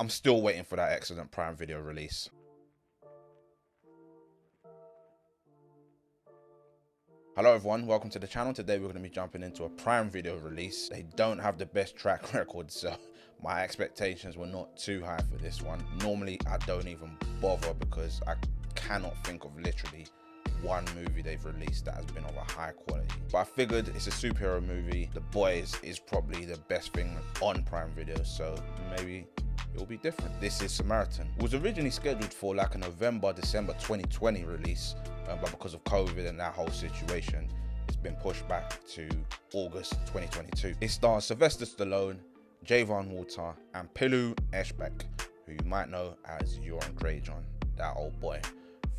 I'm still waiting for that excellent Prime Video release. Hello everyone, welcome to the channel. Today we're going to be jumping into a Prime Video release. They don't have the best track record, so my expectations were not too high for this one. Normally I don't even bother because I cannot think of literally one movie they've released that has been of a high quality. But I figured it's a superhero movie. The Boys is probably the best thing on Prime Video, so maybe it'll be different. This is Samaritan. It was originally scheduled for like a November-December 2020 release, but because of COVID and that whole situation, it's been pushed back to August 2022. It stars Sylvester Stallone, Javon Walter, and Pilu Eshbek, who you might know as Euron Greyjoy, that old boy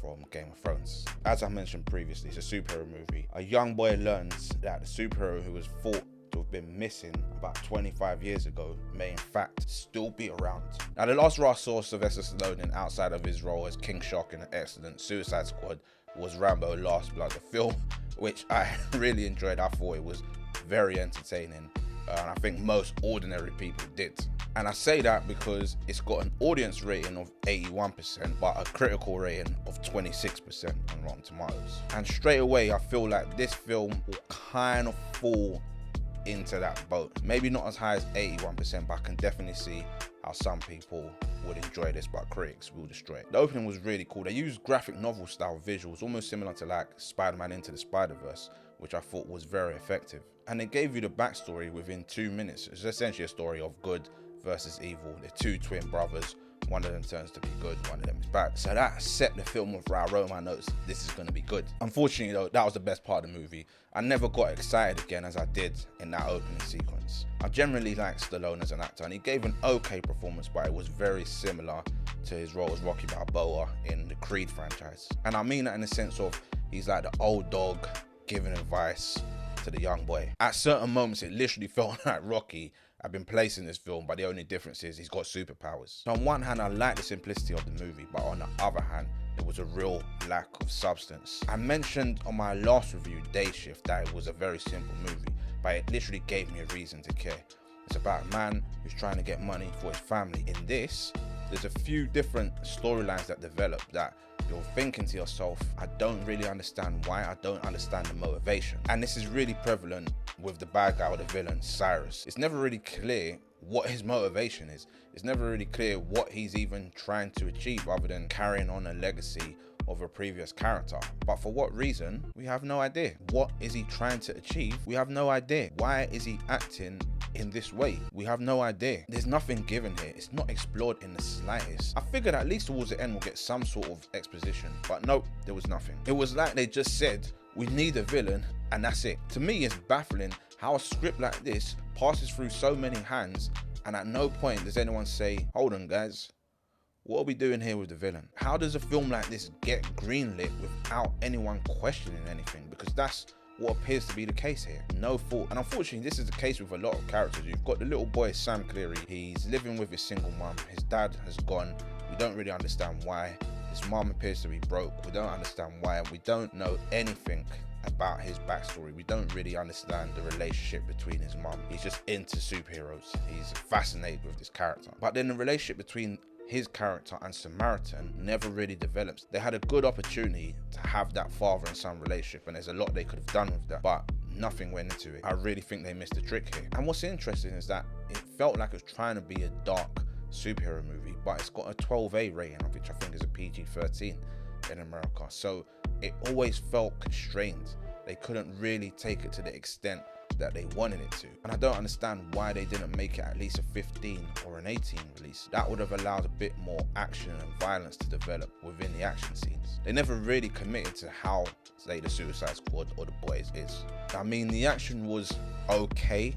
from Game of Thrones. As I mentioned previously, it's a superhero movie. A young boy learns that the superhero who was thought to have been missing about 25 years ago may in fact still be around. Now, the last role I saw Sylvester Stallone in outside of his role as King Shark in an excellent Suicide Squad was Rambo Last Blood, the film, which I really enjoyed. I thought it was very entertaining, and I think most ordinary people did. And I say that because it's got an audience rating of 81%, but a critical rating of 26% on Rotten Tomatoes. And straight away, I feel like this film will kind of fall into that boat. Maybe not as high as 81%, but I can definitely see how some people would enjoy this, but critics will destroy it. The opening was really cool. They used graphic novel style visuals, almost similar to like Spider-Man Into the Spider-Verse, which I thought was very effective. And they gave you the backstory within 2 minutes. It's essentially a story of good versus evil. They're two twin brothers. One of them turns to be good, one of them is bad. So that set the film off right. I wrote in my notes, this is going to be good. Unfortunately though, that was the best part of the movie. I never got excited again as I did in that opening sequence. I generally like Stallone as an actor, and he gave an okay performance, but it was very similar to his role as Rocky Balboa in the Creed franchise. And I mean that in the sense of he's like the old dog giving advice to the young boy. At certain moments, it literally felt like Rocky had been placed in this film, but the only difference is he's got superpowers. So on one hand, I like the simplicity of the movie, but on the other hand, there was a real lack of substance. I mentioned on my last review, Day Shift, that it was a very simple movie, but it literally gave me a reason to care. It's about a man who's trying to get money for his family. In this, there's a few different storylines that develop that you're thinking to yourself, I don't really understand why, I don't understand the motivation. And this is really prevalent with the bad guy or the villain, Cyrus. It's never really clear what his motivation is. It's never really clear what he's even trying to achieve other than carrying on a legacy of a previous character. But for what reason? We have no idea. What is he trying to achieve? We have no idea. Why is he acting in this way? We have no idea. There's nothing given here. It's not explored in the slightest. I figured at least towards the end we'll get some sort of exposition, but nope, there was nothing. It was like they just said, we need a villain, and that's it. To me, it's baffling how a script like this passes through so many hands, and at no point does anyone say, hold on guys, what are we doing here with the villain? How does a film like this get greenlit without anyone questioning anything? Because that's what appears to be the case here. No thought. And unfortunately, this is the case with a lot of characters. You've got the little boy, Sam Cleary. He's living with his single mum. His dad has gone. We don't really understand why. His mum appears to be broke. We don't understand why. We don't know anything about his backstory. We don't really understand the relationship between his mum. He's just into superheroes. He's fascinated with this character. But then the relationship between his character and Samaritan never really develops. They had a good opportunity to have that father and son relationship, and there's a lot they could have done with that, but nothing went into it. I really think they missed the trick here. And what's interesting is that it felt like it was trying to be a dark superhero movie, but it's got a 12A rating, which I think is a PG-13 in America. So it always felt constrained. They couldn't really take it to the extent that they wanted it to. And I don't understand why they didn't make it at least a 15 or an 18 release. That would have allowed a bit more action and violence to develop within the action scenes. They never really committed to how, say, the Suicide Squad or the Boys is. I mean, the action was okay,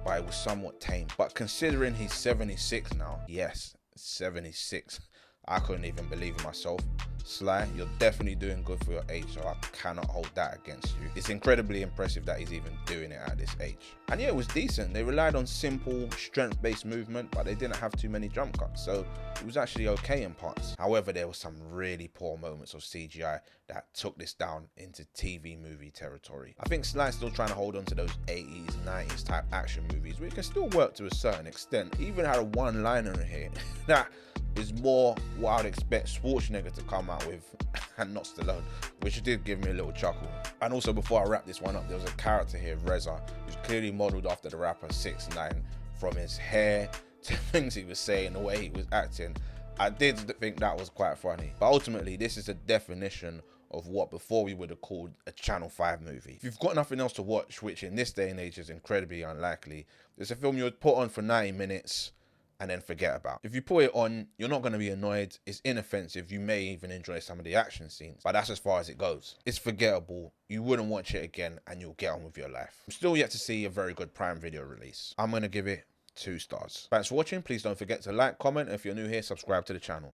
but it was somewhat tame. But considering he's 76 now, yes, 76, I couldn't even believe it myself. Sly, you're definitely doing good for your age, so I cannot hold that against you. It's incredibly impressive that he's even doing it at this age. And yeah, it was decent. They relied on simple, strength-based movement, but they didn't have too many jump cuts, so it was actually okay in parts. However, there were some really poor moments of CGI that took this down into TV movie territory. I think Sly's still trying to hold on to those 80s, 90s type action movies, which can still work to a certain extent. He even had a one-liner in here that is more what I'd expect Schwarzenegger to come out with and not Stallone, which did give me a little chuckle. And also, before I wrap this one up, there was a character here, Reza, who's clearly modelled after the rapper 6ix9ine, from his hair to things he was saying, the way he was acting. I did think that was quite funny. But ultimately, this is a definition of what before we would have called a Channel 5 movie. If you've got nothing else to watch, which in this day and age is incredibly unlikely, there's a film you would put on for 90 minutes and then forget about. If you put it on, you're not going to be annoyed, it's inoffensive, you may even enjoy some of the action scenes, but that's as far as it goes. It's forgettable, you wouldn't watch it again, and you'll get on with your life. I'm still yet to see a very good Prime Video release. I'm going to give it 2 stars. Thanks for watching, please don't forget to like, comment, and if you're new here, subscribe to the channel.